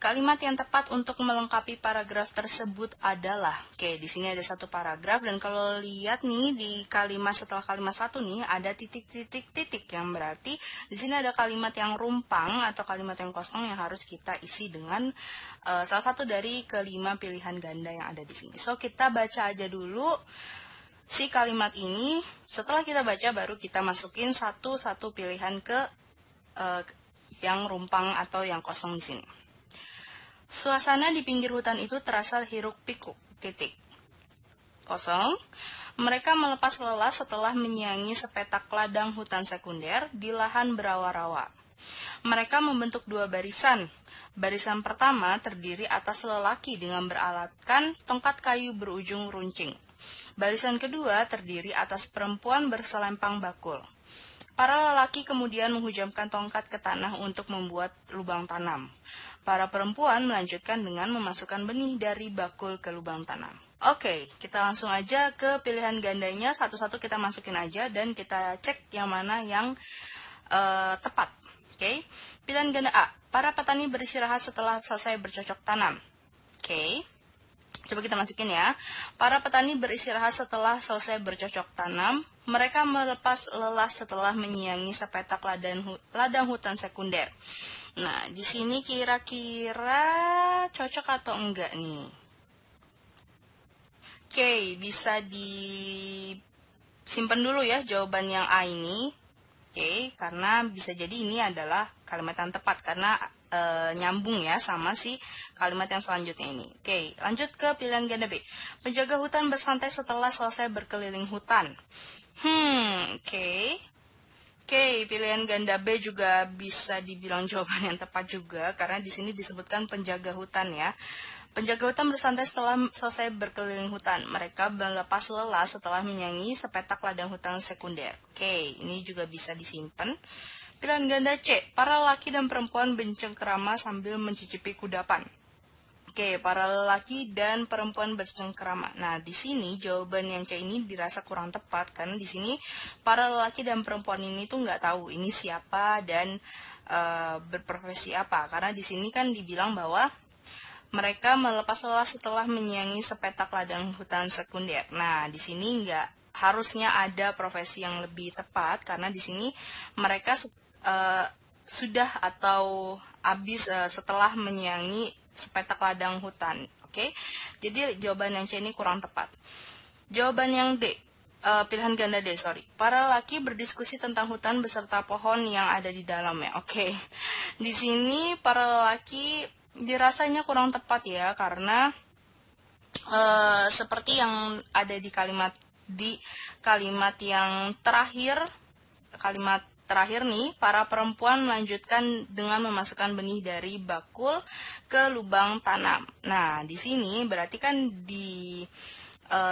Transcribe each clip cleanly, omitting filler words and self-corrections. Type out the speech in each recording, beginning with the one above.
kalimat yang tepat untuk melengkapi paragraf tersebut adalah, oke, di sini ada satu paragraf dan kalau lihat nih di kalimat setelah kalimat satu nih ada titik-titik-titik yang berarti di sini ada kalimat yang rumpang atau kalimat yang kosong yang harus kita isi dengan salah satu dari kelima pilihan ganda yang ada di sini. So kita baca aja dulu si kalimat ini. Setelah kita baca baru kita masukin satu-satu pilihan ke yang rumpang atau yang kosong di sini. Suasana di pinggir hutan itu terasa hiruk-pikuk, titik. Kosong. Mereka melepas lelah setelah menyiangi sepetak ladang hutan sekunder di lahan berawa-rawa. Mereka membentuk dua barisan. Barisan pertama terdiri atas lelaki dengan beralatkan tongkat kayu berujung runcing. Barisan kedua terdiri atas perempuan berselempang bakul. Para lelaki kemudian menghujamkan tongkat ke tanah untuk membuat lubang tanam. Para perempuan melanjutkan dengan memasukkan benih dari bakul ke lubang tanam. Oke, kita langsung aja ke pilihan gandanya. Satu-satu kita masukin aja dan kita cek yang mana yang tepat. Oke, pilihan ganda A. Para petani beristirahat setelah selesai bercocok tanam. Oke, coba kita masukin ya. Para petani beristirahat setelah selesai bercocok tanam. Mereka melepas lelah setelah menyiangi sepetak ladang hutan sekunder. Nah, di sini kira-kira cocok atau enggak nih? Oke, bisa disimpan dulu ya jawaban yang A ini. Oke, karena bisa jadi ini adalah kalimat yang tepat karena nyambung ya sama si kalimat yang selanjutnya ini. Oke, lanjut ke pilihan ganda B. Penjaga hutan bersantai setelah selesai berkeliling hutan. Oke. Oke, pilihan ganda B juga bisa dibilang jawaban yang tepat juga karena di sini disebutkan penjaga hutan ya. Penjaga hutan bersantai setelah selesai berkeliling hutan. Mereka melepas lelah setelah menyanyi sepetak ladang hutan sekunder. Oke, ini juga bisa disimpan. Pilihan ganda C, para lelaki dan perempuan bercengkerama sambil mencicipi kudapan. Oke, para lelaki dan perempuan bercengkerama. Nah, di sini jawaban yang C ini dirasa kurang tepat karena di sini para lelaki dan perempuan ini tuh nggak tahu ini siapa dan berprofesi apa. Karena di sini kan dibilang bahwa mereka melepas lelah setelah menyiangi sepetak ladang hutan sekunder. Nah, di sini nggak harusnya ada profesi yang lebih tepat karena di sini mereka sudah atau habis setelah menyiangi sepetak ladang hutan. Oke, jadi jawaban yang C ini kurang tepat. Jawaban yang D, pilihan ganda D, sorry. Para lelaki berdiskusi tentang hutan beserta pohon yang ada di dalamnya. Oke, di sini para lelaki dirasanya kurang tepat ya karena seperti yang ada di kalimat yang terakhir, kalimat terakhir nih, para perempuan melanjutkan dengan memasukkan benih dari bakul ke lubang tanam. Nah, di sini berarti kan di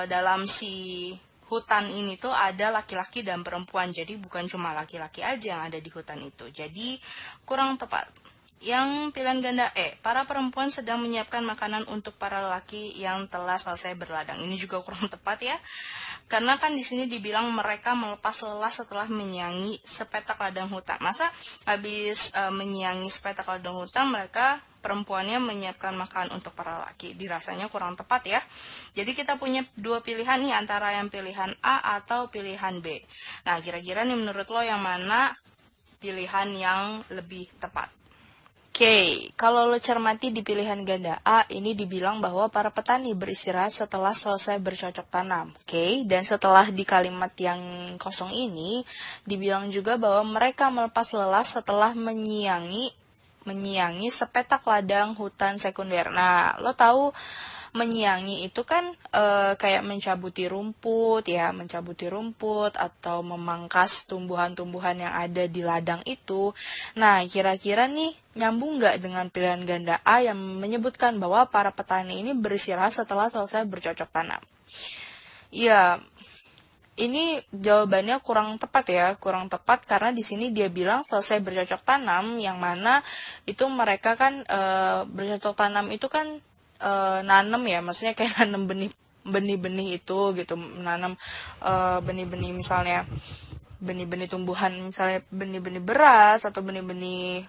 dalam si hutan ini tuh ada laki-laki dan perempuan. Jadi bukan cuma laki-laki aja yang ada di hutan itu. Jadi kurang tepat. Yang pilihan ganda E, para perempuan sedang menyiapkan makanan untuk para lelaki yang telah selesai berladang. Ini juga kurang tepat ya. Karena kan di sini dibilang mereka melepas lelah setelah menyiangi sepetak ladang hutan. Masa habis menyiangi sepetak ladang hutan mereka perempuannya menyiapkan makan untuk para lelaki? Dirasanya kurang tepat ya. Jadi kita punya dua pilihan nih antara yang pilihan A atau pilihan B. Nah, kira-kira nih menurut lo yang mana pilihan yang lebih tepat? Oke, kalau lo cermati di pilihan ganda A, ini dibilang bahwa para petani beristirahat setelah selesai bercocok tanam. Oke, dan setelah di kalimat yang kosong ini, dibilang juga bahwa mereka melepas lelah setelah menyiangi sepetak ladang hutan sekunder. Nah, lo tahu menyiangi itu kan kayak mencabuti rumput atau memangkas tumbuhan-tumbuhan yang ada di ladang itu. Nah, kira-kira nih nyambung nggak dengan pilihan ganda A yang menyebutkan bahwa para petani ini beristirahat setelah selesai bercocok tanam? Ya, ini jawabannya kurang tepat karena di sini dia bilang selesai bercocok tanam, yang mana itu mereka kan bercocok tanam itu kan nanam ya, maksudnya kayak nanam benih-benih itu gitu, menanam benih-benih misalnya benih-benih tumbuhan, misalnya benih-benih beras atau benih-benih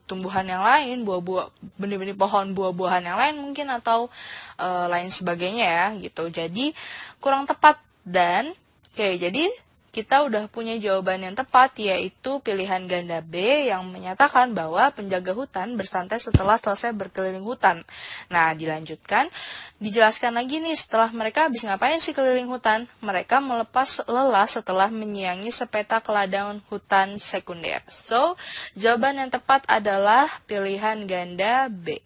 tumbuhan yang lain, buah-buah, benih-benih pohon buah-buahan yang lain mungkin, atau lain sebagainya ya gitu. Jadi kurang tepat. Dan oke, jadi kita udah punya jawaban yang tepat, yaitu pilihan ganda B yang menyatakan bahwa penjaga hutan bersantai setelah selesai berkeliling hutan. Nah, dijelaskan lagi nih, setelah mereka habis ngapain sih keliling hutan? Mereka melepas lelah setelah menyiangi sepetak ladang hutan sekunder. So, jawaban yang tepat adalah pilihan ganda B.